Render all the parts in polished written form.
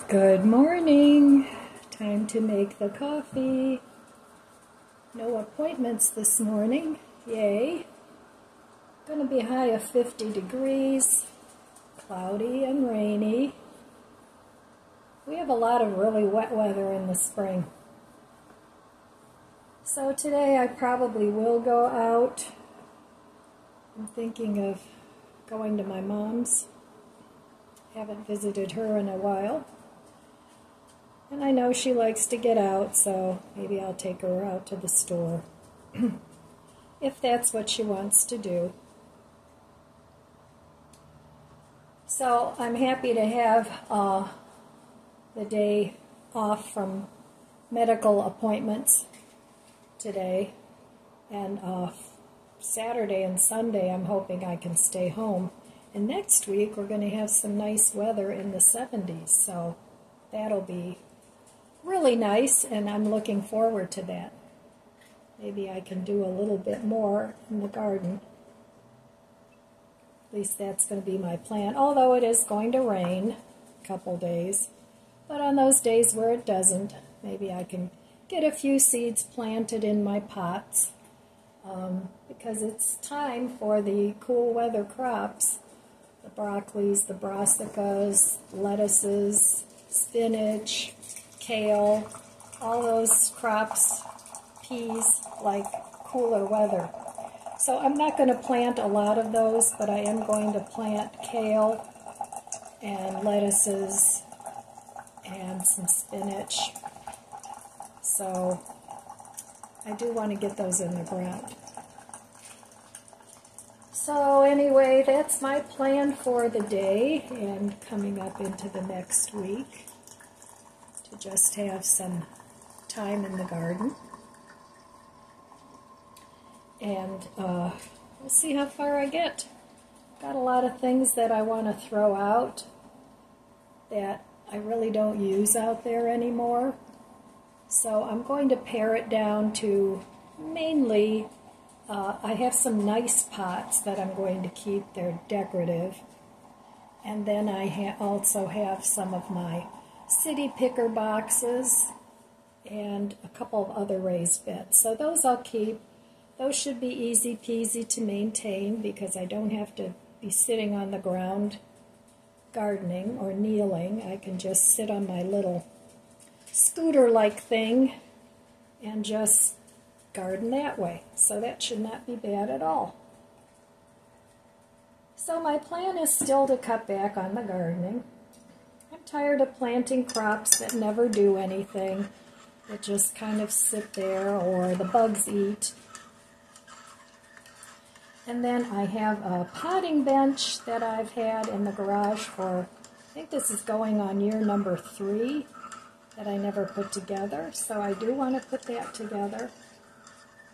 Good morning. Time to make the coffee. No appointments this morning. Yay. Going to be high of 50 degrees. Cloudy and rainy. We have a lot of really wet weather in the spring. So today I probably will go out. I'm thinking of going to my mom's. Haven't visited her in a while. And I know she likes to get out, so maybe I'll take her out to the store. If that's what she wants to do. So I'm happy to have the day off from medical appointments today. And Saturday and Sunday I'm hoping I can stay home. And next week we're going to have some nice weather in the 70s, so that'll be really nice, and I'm looking forward to that. Maybe I can do a little bit more in the garden. At least that's going to be my plan, although it is going to rain a couple days. But on those days where it doesn't, maybe I can get a few seeds planted in my pots, because it's time for the cool weather crops. The broccolis, the brassicas, lettuces, spinach, kale, all those crops, peas, like cooler weather. So I'm not going to plant a lot of those, but I am going to plant kale and lettuces and some spinach. So I do want to get those in the ground. So anyway, that's my plan for the day and coming up into the next week, to just have some time in the garden. And we'll see how far I get. Got a lot of things that I want to throw out that I really don't use out there anymore. So I'm going to pare it down to mainly, I have some nice pots that I'm going to keep. They're decorative. And then I also have some of my city picker boxes and a couple of other raised beds. So those I'll keep. Those should be easy peasy to maintain because I don't have to be sitting on the ground gardening or kneeling. I can just sit on my little scooter-like thing and just garden that way. So that should not be bad at all. So my plan is still to cut back on the gardening. I'm tired of planting crops that never do anything, that just kind of sit there or the bugs eat. And then I have a potting bench that I've had in the garage for, I think this is going on year number 3, that I never put together. So I do want to put that together.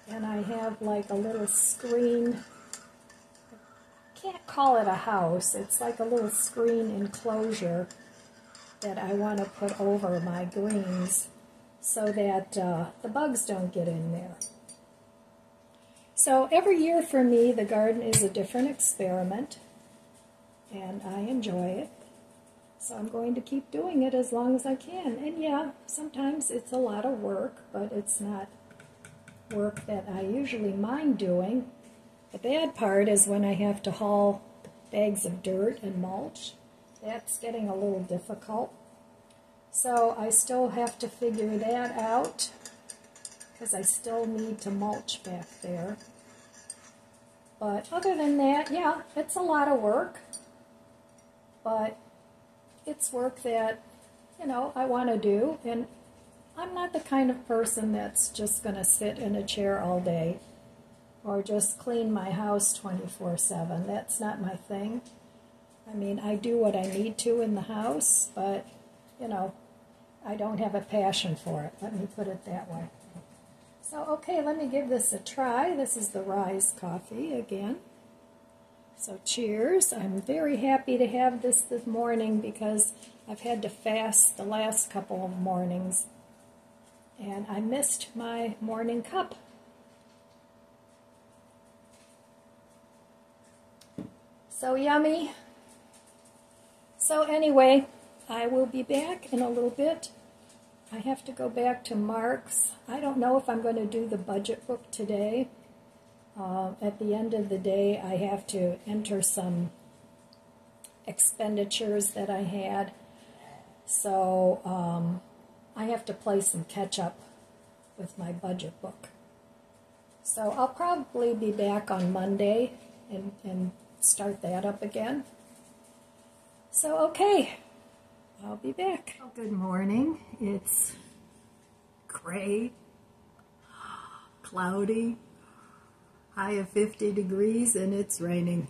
And I have like a little screen, I can't call it a house, it's like a little screen enclosure that I want to put over my greens so that the bugs don't get in there. So every year for me, the garden is a different experiment, and I enjoy it. So I'm going to keep doing it as long as I can. And yeah, sometimes it's a lot of work, but it's not work that I usually mind doing. The bad part is when I have to haul bags of dirt and mulch. That's getting a little difficult. So I still have to figure that out because I still need to mulch back there. But other than that, yeah, it's a lot of work. But it's work that, you know, I want to do. And I'm not the kind of person that's just going to sit in a chair all day or just clean my house 24/7. That's not my thing. I mean, I do what I need to in the house, but, you know, I don't have a passion for it. Let me put it that way. So, okay, let me give this a try. This is the Rise coffee again. So, cheers. I'm very happy to have this morning because I've had to fast the last couple of mornings. And I missed my morning cup. So yummy. So anyway, I will be back in a little bit. I have to go back to Mark's. I don't know if I'm going to do the budget book today. At the end of the day, I have to enter some expenditures that I had. So I have to play some catch up with my budget book. So I'll probably be back on Monday and start that up again. So okay, I'll be back. Well, good morning. It's gray, cloudy, high of 50 degrees, and it's raining.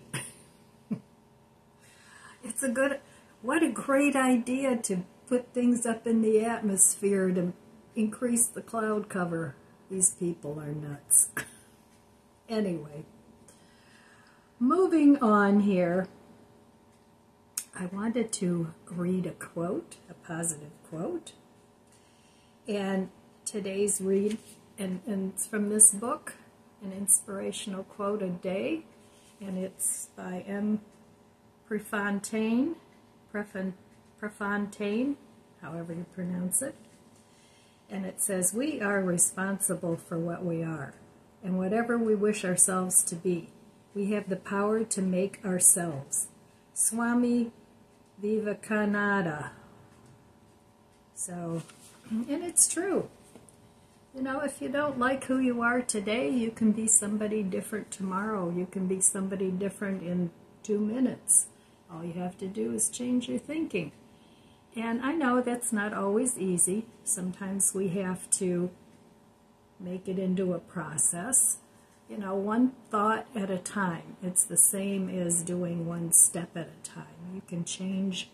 What a great idea to put things up in the atmosphere to increase the cloud cover. These people are nuts. Anyway, moving on here, I wanted to read a quote, a positive quote. And today's read, and it's from this book, An Inspirational Quote a Day, and it's by M. Prefontaine, however you pronounce it. And it says, "We are responsible for what we are, and whatever we wish ourselves to be. We have the power to make ourselves." Swami Vivekananda. So, and it's true. You know, if you don't like who you are today, you can be somebody different tomorrow. You can be somebody different in 2 minutes. All you have to do is change your thinking. And I know that's not always easy. Sometimes we have to make it into a process. You know, one thought at a time. It's the same as doing one step at a time. You can change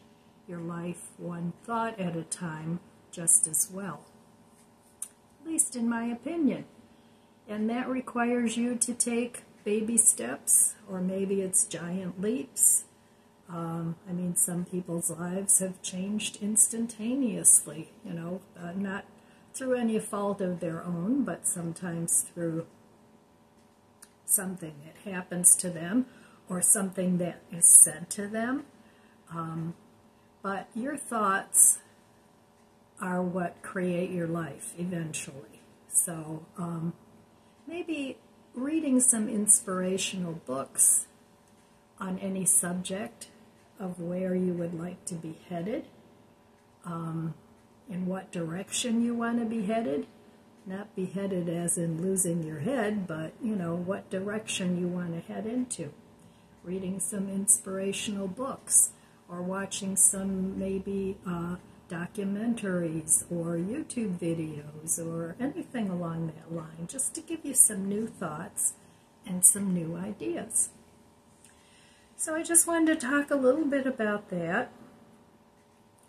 your life one thought at a time just as well. At least in my opinion. And that requires you to take baby steps, or maybe it's giant leaps. I mean, some people's lives have changed instantaneously, you know, not through any fault of their own, but sometimes through something that happens to them or something that is said to them. But your thoughts are what create your life eventually. So maybe reading some inspirational books on any subject of where you would like to be headed, in what direction you want to be headed. Not be headed as in losing your head, but, you know, what direction you want to head into. Reading some inspirational books, or watching some maybe documentaries or YouTube videos or anything along that line, just to give you some new thoughts and some new ideas. So I just wanted to talk a little bit about that.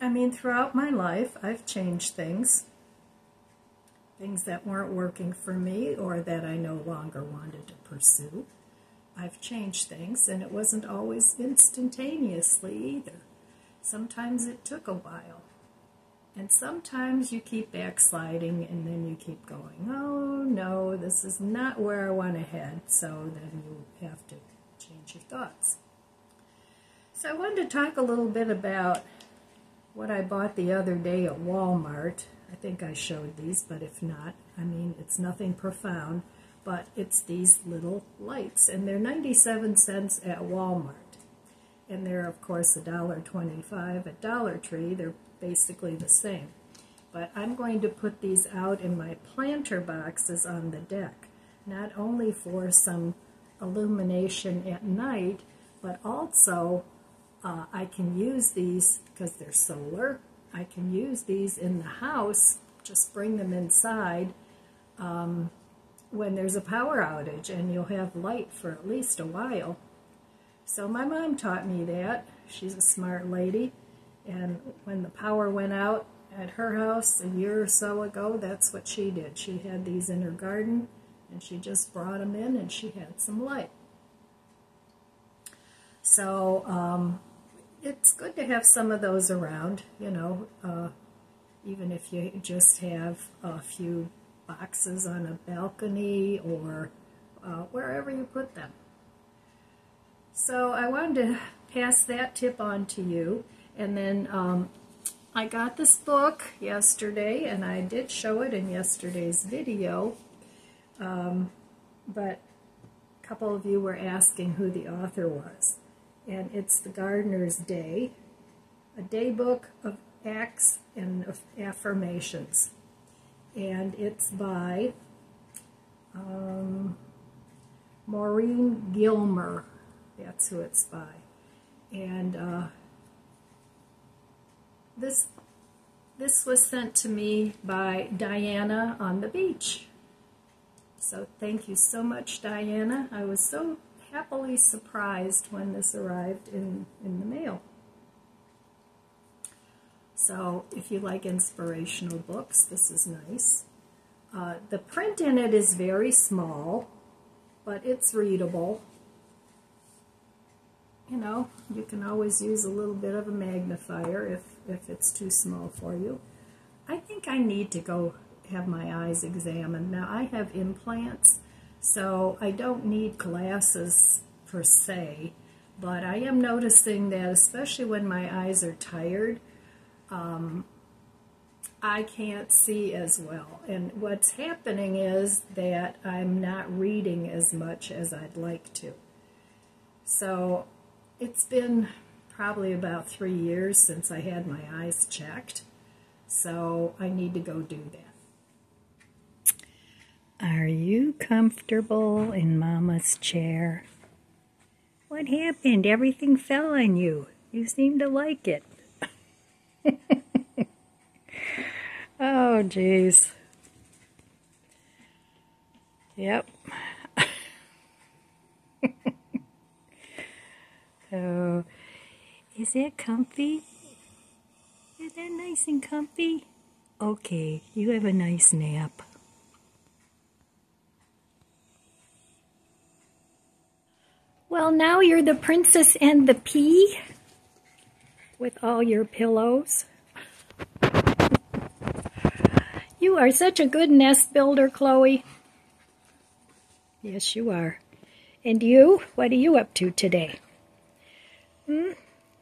I mean, throughout my life, I've changed things that weren't working for me or that I no longer wanted to pursue. I've changed things, and it wasn't always instantaneously either. Sometimes it took a while. And sometimes you keep backsliding, and then you keep going, oh no, this is not where I want to head, so then you have to change your thoughts. So I wanted to talk a little bit about what I bought the other day at Walmart. I think I showed these, but if not, I mean, it's nothing profound, but it's these little lights, and they're 97 cents at Walmart. And they're, of course, $1.25 at Dollar Tree. They're basically the same. But I'm going to put these out in my planter boxes on the deck, not only for some illumination at night, but also I can use these, because they're solar, I can use these in the house, just bring them inside when there's a power outage, and you'll have light for at least a while. So my mom taught me that. She's a smart lady, and when the power went out at her house a year or so ago, that's what she did. She had these in her garden, and she just brought them in, and she had some light. So it's good to have some of those around, you know, even if you just have a few boxes on a balcony or wherever you put them. So I wanted to pass that tip on to you, and then I got this book yesterday, and I did show it in yesterday's video, but a couple of you were asking who the author was, and it's The Gardener's Day, a day book of acts and of affirmations, and it's by Maureen Gilmer. That's who it's by. And this was sent to me by Diana on the beach. So thank you so much, Diana. I was so happily surprised when this arrived in the mail. So if you like inspirational books, this is nice. The print in it is very small, but it's readable. You know, you can always use a little bit of a magnifier if it's too small for you. I think I need to go have my eyes examined. Now, I have implants, so I don't need glasses per se, but I am noticing that especially when my eyes are tired, I can't see as well. And what's happening is that I'm not reading as much as I'd like to. So it's been probably about 3 years since I had my eyes checked, so I need to go do that. Are you comfortable in Mama's chair? What happened? Everything fell on you. You seem to like it. Oh, geez. Yep. So, is that comfy? Is that nice and comfy? Okay, you have a nice nap. Well, now you're the princess and the pea with all your pillows. You are such a good nest builder, Chloe. Yes, you are. And you? What are you up to today?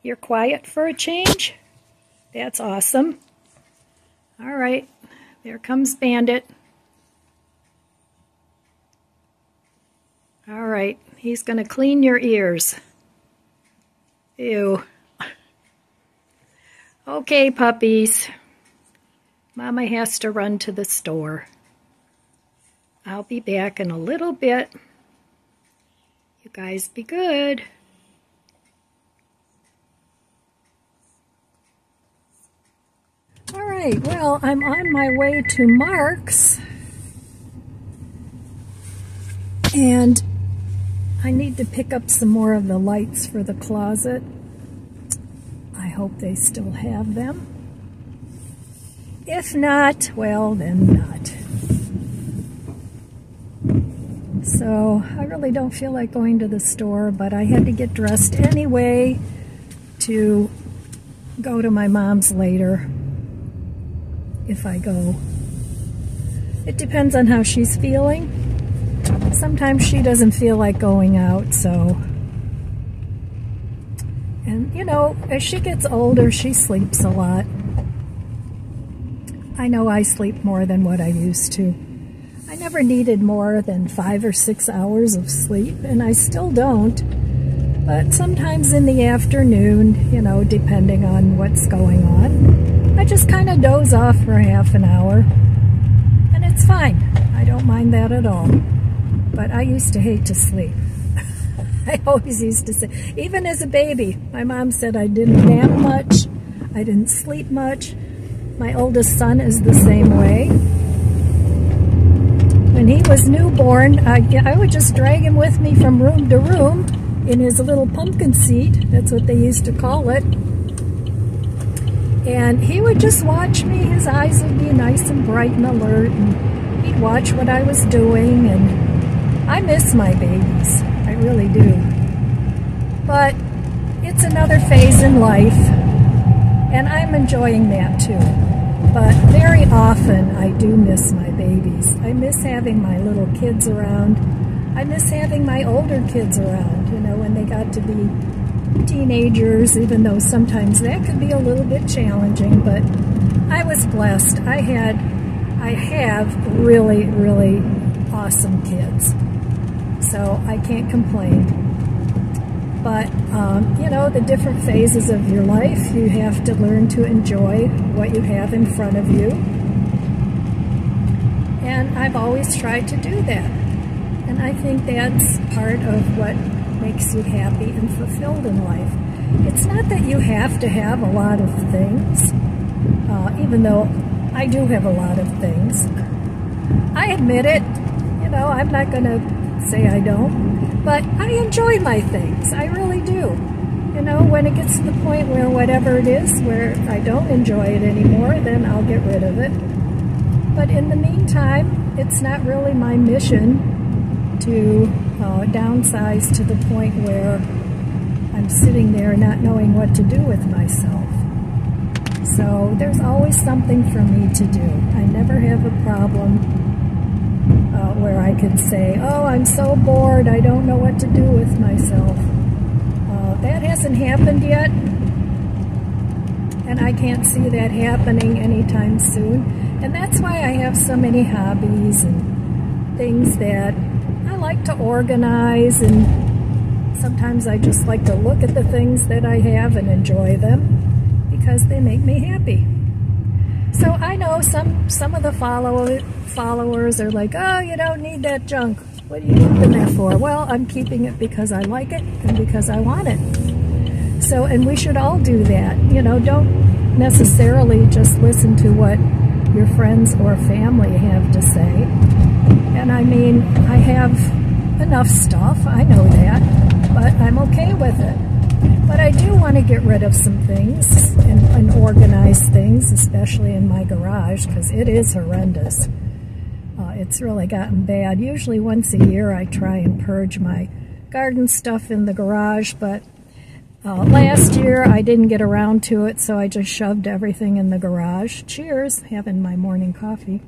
You're quiet for a change? That's awesome. All right, there comes Bandit. All right, he's going to clean your ears. Ew. Okay, puppies. Mama has to run to the store. I'll be back in a little bit. You guys be good. All right, well, I'm on my way to Mark's, and I need to pick up some more of the lights for the closet. I hope they still have them. If not, well, then not. So I really don't feel like going to the store, but I had to get dressed anyway to go to my mom's later. If I go. It depends on how she's feeling. Sometimes she doesn't feel like going out, so. And, you know, as she gets older, she sleeps a lot. I know I sleep more than what I used to. I never needed more than 5 or 6 hours of sleep, and I still don't. But sometimes in the afternoon, you know, depending on what's going on, I just kind of doze off for half an hour, and it's fine. I don't mind that at all. But I used to hate to sleep. I always used to say, even as a baby, my mom said I didn't nap much, I didn't sleep much. My oldest son is the same way. When he was newborn, I would just drag him with me from room to room in his little pumpkin seat. That's what they used to call it. And he would just watch me. His eyes would be nice and bright and alert, and he'd watch what I was doing. And I miss my babies. I really do. But it's another phase in life, and I'm enjoying that too. But very often I do miss my babies. I miss having my little kids around. I miss having my older kids around, you know, when they got to be teenagers, even though sometimes that could be a little bit challenging, but I was blessed. I have really, really awesome kids, so I can't complain. But, you know, the different phases of your life, you have to learn to enjoy what you have in front of you. And I've always tried to do that. And I think that's part of what makes you happy and fulfilled in life. It's not that you have to have a lot of things, even though I do have a lot of things. I admit it. You know, I'm not going to say I don't, but I enjoy my things. I really do. You know, when it gets to the point where whatever it is, where I don't enjoy it anymore, then I'll get rid of it. But in the meantime, it's not really my mission to downsize to the point where I'm sitting there not knowing what to do with myself. So there's always something for me to do. I never have a problem where I can say, oh, I'm so bored, I don't know what to do with myself. That hasn't happened yet, and I can't see that happening anytime soon. And that's why I have so many hobbies and things that I like to organize, and sometimes I just like to look at the things that I have and enjoy them because they make me happy. So I know some of the followers are like, oh, you don't need that junk. What are you keeping that for? Well, I'm keeping it because I like it and because I want it. So, and we should all do that. You know, don't necessarily just listen to what your friends or family have to say. And I mean, I have enough stuff, I know that, but I'm okay with it. But I do want to get rid of some things and organize things, especially in my garage, because it is horrendous. It's really gotten bad. Usually once a year I try and purge my garden stuff in the garage, but last year I didn't get around to it, so I just shoved everything in the garage. Cheers, having my morning coffee.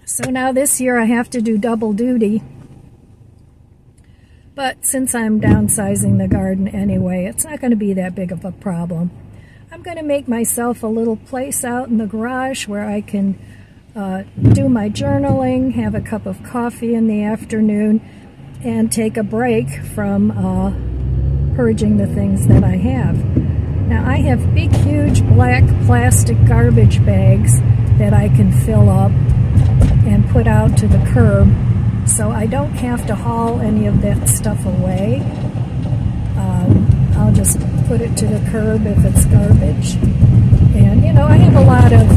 So now this year I have to do double duty. But since I'm downsizing the garden anyway, it's not going to be that big of a problem. I'm going to make myself a little place out in the garage where I can do my journaling, have a cup of coffee in the afternoon, and take a break from purging the things that I have. Now I have big, huge black plastic garbage bags that I can fill up and put out to the curb, so I don't have to haul any of that stuff away. I'll just put it to the curb if it's garbage. And, you know, I have a lot of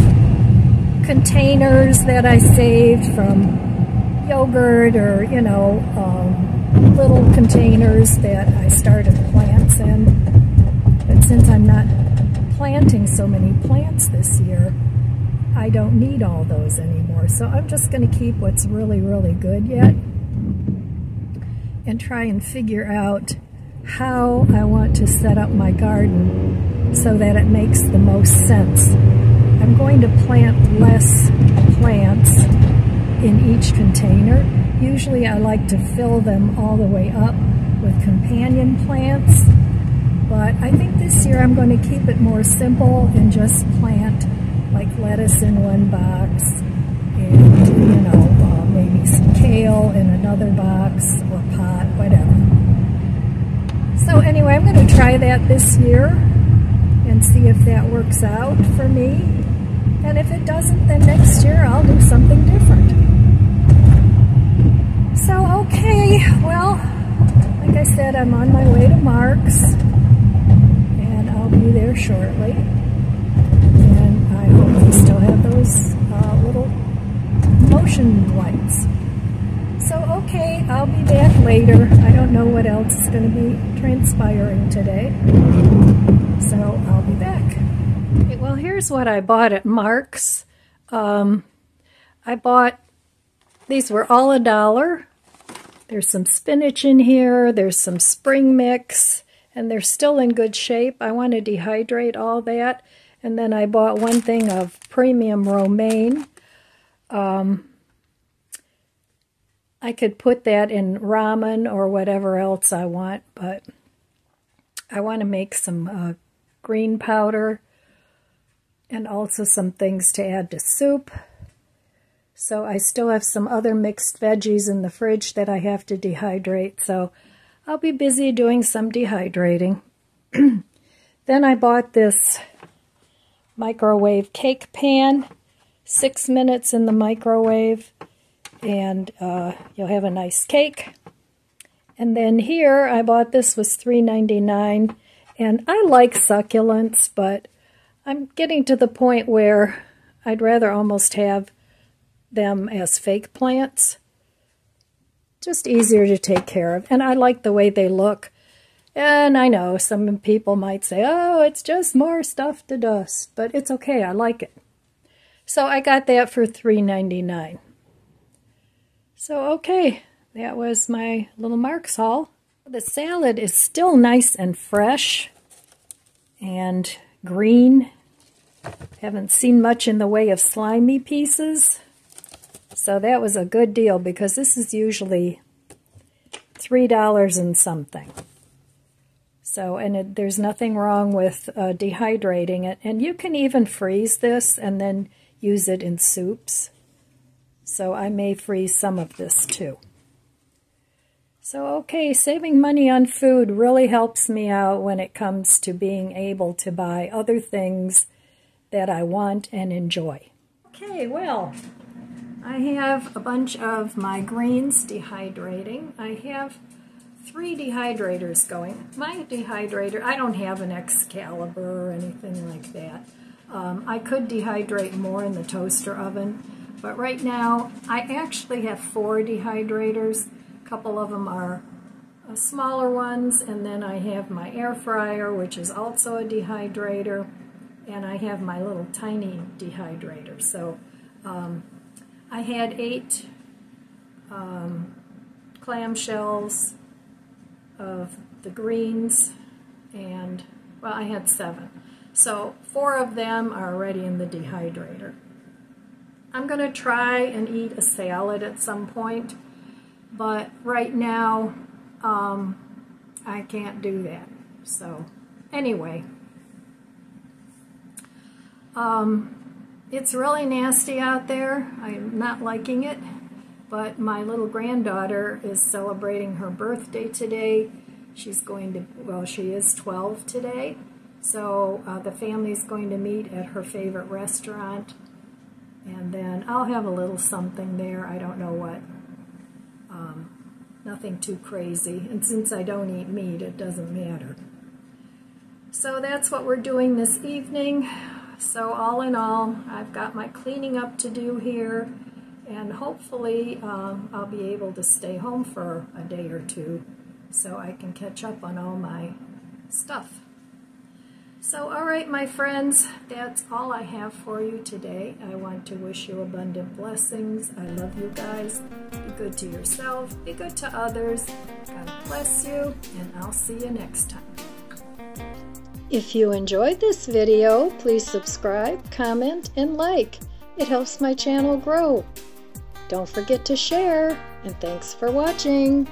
containers that I saved from yogurt or, you know, little containers that I started plants in. But since I'm not planting so many plants this year, I don't need all those anymore. So I'm just going to keep what's really, really good yet and try and figure out how I want to set up my garden so that it makes the most sense. I'm going to plant less plants in each container. Usually I like to fill them all the way up with companion plants, but I think this year I'm going to keep it more simple and just plant like lettuce in one box and, you know, maybe some kale in another box or pot, whatever. So anyway, I'm going to try that this year and see if that works out for me. And if it doesn't, then next year I'll do something different. So, okay, well, like I said, I'm on my way to Mark's, and I'll be there shortly. And I hope they still have those little motion lights. So, okay, I'll be back later. I don't know what else is going to be transpiring today. So, I'll be back. Okay, well, here's what I bought at Mark's. I bought, these were all $1. There's some spinach in here. There's some spring mix. And they're still in good shape. I want to dehydrate all that. And then I bought one thing of premium romaine. I could put that in ramen or whatever else I want, but I want to make some green powder and also some things to add to soup. So I still have some other mixed veggies in the fridge that I have to dehydrate, so I'll be busy doing some dehydrating. Then I bought this microwave cake pan, 6 minutes in the microwave, and you'll have a nice cake. And then here, I bought this, was $3.99, and I like succulents, but I'm getting to the point where I'd rather almost have them as fake plants. Just easier to take care of, and I like the way they look. And I know some people might say, oh, it's just more stuff to dust, but it's okay, I like it. So I got that for $3.99. So okay, that was my little Mark's haul. The salad is still nice and fresh and green. Haven't seen much in the way of slimy pieces. So that was a good deal because this is usually $3 and something. So, and there's nothing wrong with dehydrating it. And you can even freeze this and then use it in soups. So I may freeze some of this too. So okay, saving money on food really helps me out when it comes to being able to buy other things that I want and enjoy. Okay, well, I have a bunch of my greens dehydrating. I have 3 dehydrators going. My dehydrator, I don't have an Excalibur or anything like that. I could dehydrate more in the toaster oven, but right now I actually have 4 dehydrators. A couple of them are smaller ones, and then I have my air fryer, which is also a dehydrator, and I have my little tiny dehydrator. So I had 8 clamshells of the greens, and well, I had 7. So 4 of them are already in the dehydrator. I'm going to try and eat a salad at some point, but right now I can't do that. So anyway, it's really nasty out there. I'm not liking it. But my little granddaughter is celebrating her birthday today. She's going to, well, she is 12 today. So the family's going to meet at her favorite restaurant. And then I'll have a little something there. I don't know what. Nothing too crazy. And since I don't eat meat, it doesn't matter. So that's what we're doing this evening. So all in all, I've got my cleaning up to do here. And hopefully I'll be able to stay home for a day or 2 so I can catch up on all my stuff. So all right, my friends, that's all I have for you today. I want to wish you abundant blessings. I love you guys. Be good to yourself. Be good to others. God bless you, and I'll see you next time. If you enjoyed this video, please subscribe, comment, and like. It helps my channel grow. Don't forget to share, and thanks for watching.